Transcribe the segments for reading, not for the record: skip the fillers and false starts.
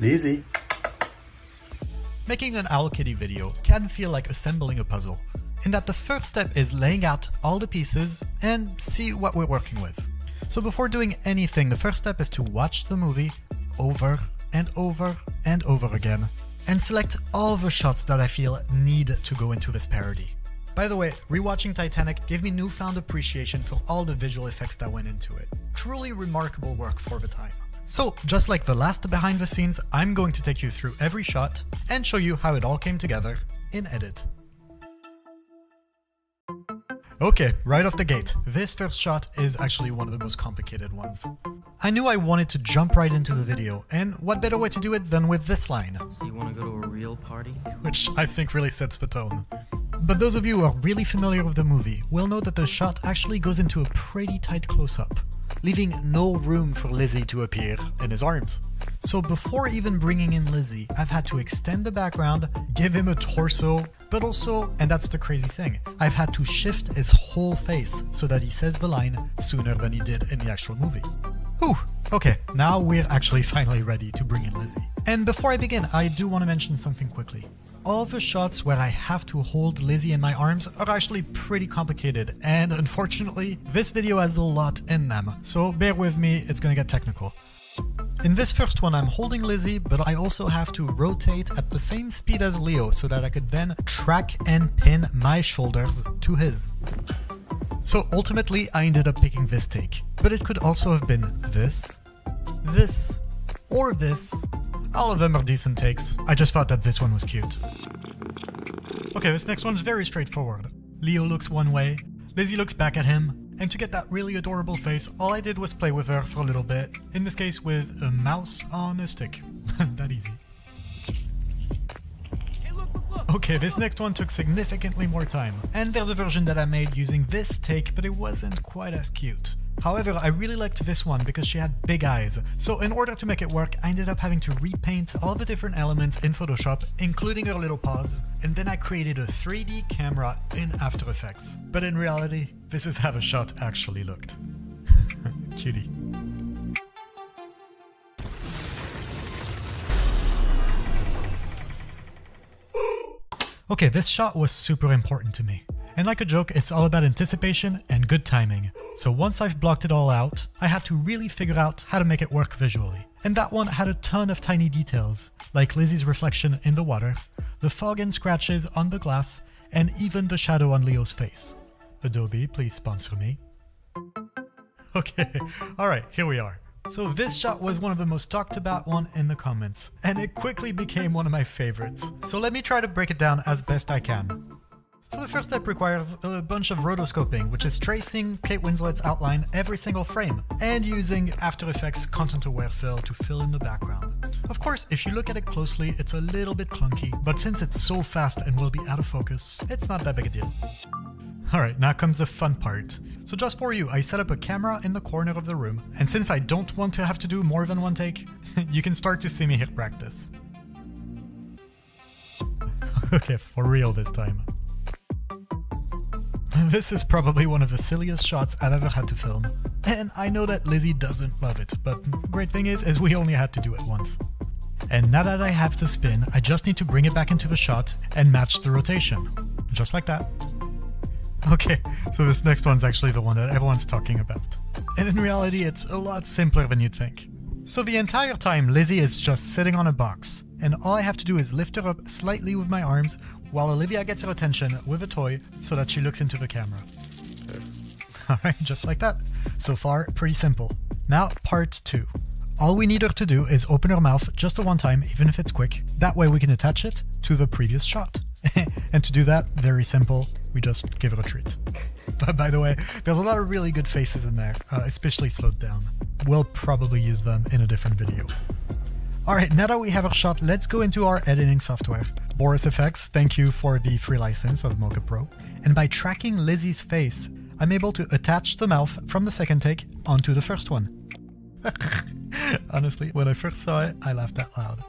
Lizzie. Making an Owl Kitty video can feel like assembling a puzzle, in that the first step is laying out all the pieces and see what we're working with. So before doing anything, the first step is to watch the movie over and over and over again, and select all the shots that I feel need to go into this parody. By the way, rewatching Titanic gave me newfound appreciation for all the visual effects that went into it. Truly remarkable work for the time. So, just like the last behind the scenes, I'm going to take you through every shot and show you how it all came together in edit. Okay, right off the gate, this first shot is actually one of the most complicated ones. I knew I wanted to jump right into the video, and what better way to do it than with this line? So you want to go to a real party? Which I think really sets the tone. But those of you who are really familiar with the movie will know that the shot actually goes into a pretty tight close-up, leaving no room for Lizzie to appear in his arms. So before even bringing in Lizzie, I've had to extend the background, give him a torso, but also, and that's the crazy thing, I've had to shift his whole face so that he says the line sooner than he did in the actual movie. Whew, okay, now we're actually finally ready to bring in Lizzie. And before I begin, I do want to mention something quickly. All the shots where I have to hold Lizzie in my arms are actually pretty complicated, and unfortunately, this video has a lot in them, so bear with me, it's gonna get technical. In this first one, I'm holding Lizzie, but I also have to rotate at the same speed as Leo so that I could then track and pin my shoulders to his. So ultimately, I ended up picking this take, but it could also have been this, or this. All of them are decent takes, I just thought that this one was cute. Okay, this next one's very straightforward. Leo looks one way, Lizzie looks back at him, and to get that really adorable face, all I did was play with her for a little bit, in this case with a mouse on a stick. That easy. Hey, look! Okay, this next one took significantly more time, and there's a version that I made using this take, but it wasn't quite as cute. However, I really liked this one because she had big eyes, so in order to make it work, I ended up having to repaint all the different elements in Photoshop, including her little paws, and then I created a 3D camera in After Effects. But in reality, this is how the shot actually looked. Cutie. Okay, this shot was super important to me. And like a joke, it's all about anticipation and good timing. So once I've blocked it all out, I had to really figure out how to make it work visually. And that one had a ton of tiny details, like Lizzie's reflection in the water, the fog and scratches on the glass, and even the shadow on Leo's face. Adobe, please sponsor me. Okay, alright, here we are. So this shot was one of the most talked about one in the comments, and it quickly became one of my favorites. So let me try to break it down as best I can. So the first step requires a bunch of rotoscoping, which is tracing Kate Winslet's outline every single frame, and using After Effects Content-Aware Fill to fill in the background. Of course, if you look at it closely, it's a little bit clunky, but since it's so fast and will be out of focus, it's not that big a deal. Alright, now comes the fun part. So just for you, I set up a camera in the corner of the room, and since I don't want to have to do more than one take, you can start to see me hit practice. Okay, for real this time. This is probably one of the silliest shots I've ever had to film, and I know that Lizzie doesn't love it, but great thing is we only had to do it once. And now that I have the spin, I just need to bring it back into the shot and match the rotation. Just like that. Okay, so this next one's actually the one that everyone's talking about. And in reality, it's a lot simpler than you'd think. So the entire time, Lizzie is just sitting on a box, and all I have to do is lift her up slightly with my arms, while Olivia gets her attention with a toy so that she looks into the camera. Alright, just like that. So far, pretty simple. Now, part 2. All we need her to do is open her mouth just the one time, even if it's quick. That way we can attach it to the previous shot. And to do that, very simple, we just give her a treat. But by the way, there's a lot of really good faces in there, especially slowed down. We'll probably use them in a different video. Alright, now that we have our shot, let's go into our editing software. Boris FX, thank you for the free license of Mocha Pro. And by tracking Lizzie's face, I'm able to attach the mouth from the second take onto the first one. Honestly, when I first saw it, I laughed out loud.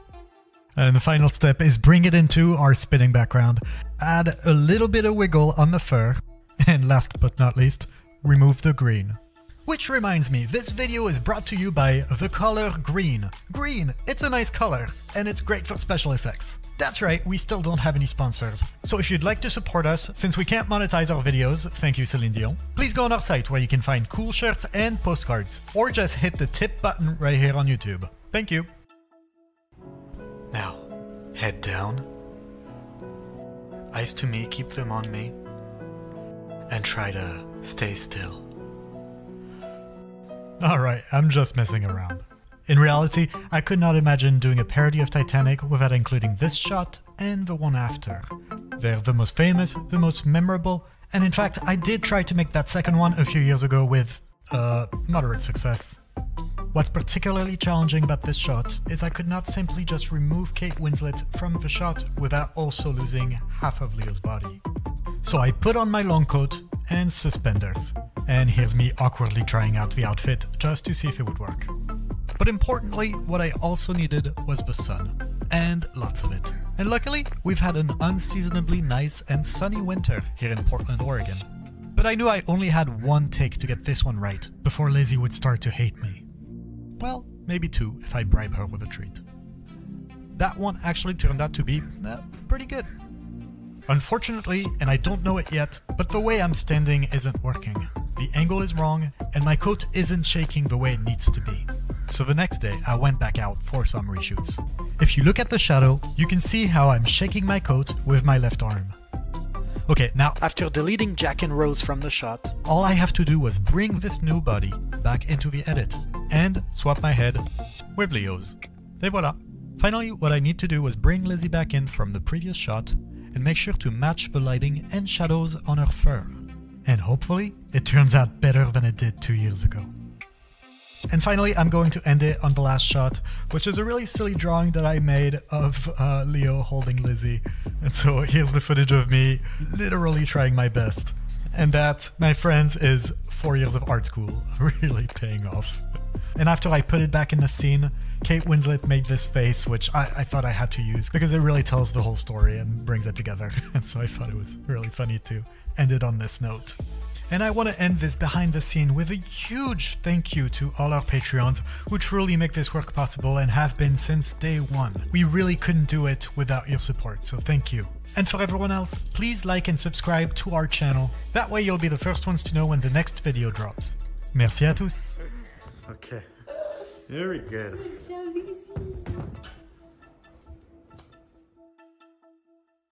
And the final step is bring it into our spinning background, add a little bit of wiggle on the fur, and last but not least, remove the green. Which reminds me, this video is brought to you by the color green. Green, it's a nice color, and it's great for special effects. That's right, we still don't have any sponsors. So if you'd like to support us, since we can't monetize our videos, thank you Celine Dion, please go on our site where you can find cool shirts and postcards. Or just hit the tip button right here on YouTube. Thank you. Now, head down. Eyes to me, keep them on me. And try to stay still. Alright, I'm just messing around. In reality, I could not imagine doing a parody of Titanic without including this shot and the one after. They're the most famous, the most memorable, and in fact I did try to make that second one a few years ago with, moderate success. What's particularly challenging about this shot is I could not simply just remove Kate Winslet from the shot without also losing half of Leo's body. So I put on my long coat and suspenders, and here's me awkwardly trying out the outfit just to see if it would work. But importantly, what I also needed was the sun, and lots of it. And luckily, we've had an unseasonably nice and sunny winter here in Portland, Oregon. But I knew I only had one take to get this one right before Lizzie would start to hate me. Well, maybe two if I bribe her with a treat. That one actually turned out to be pretty good. Unfortunately, and I don't know it yet, but the way I'm standing isn't working. The angle is wrong, and my coat isn't shaking the way it needs to be. So the next day, I went back out for some reshoots. If you look at the shadow, you can see how I'm shaking my coat with my left arm. Okay, now after deleting Jack and Rose from the shot, all I have to do was bring this new body back into the edit, and swap my head with Leo's. Et voila! Finally, what I need to do was bring Lizzie back in from the previous shot, and make sure to match the lighting and shadows on her fur. And hopefully, it turns out better than it did 2 years ago. And finally, I'm going to end it on the last shot, which is a really silly drawing that I made of Leo holding Lizzie. And so here's the footage of me literally trying my best. And that, my friends, is 4 years of art school really paying off. And after I put it back in the scene, Kate Winslet made this face, which I thought I had to use because it really tells the whole story and brings it together. And so I thought it was really funny to end it on this note. And I want to end this behind the scene with a huge thank you to all our Patreons who truly make this work possible and have been since day one. We really couldn't do it without your support, so thank you. And for everyone else, please like and subscribe to our channel. That way you'll be the first ones to know when the next video drops. Merci à tous. Okay. Very good.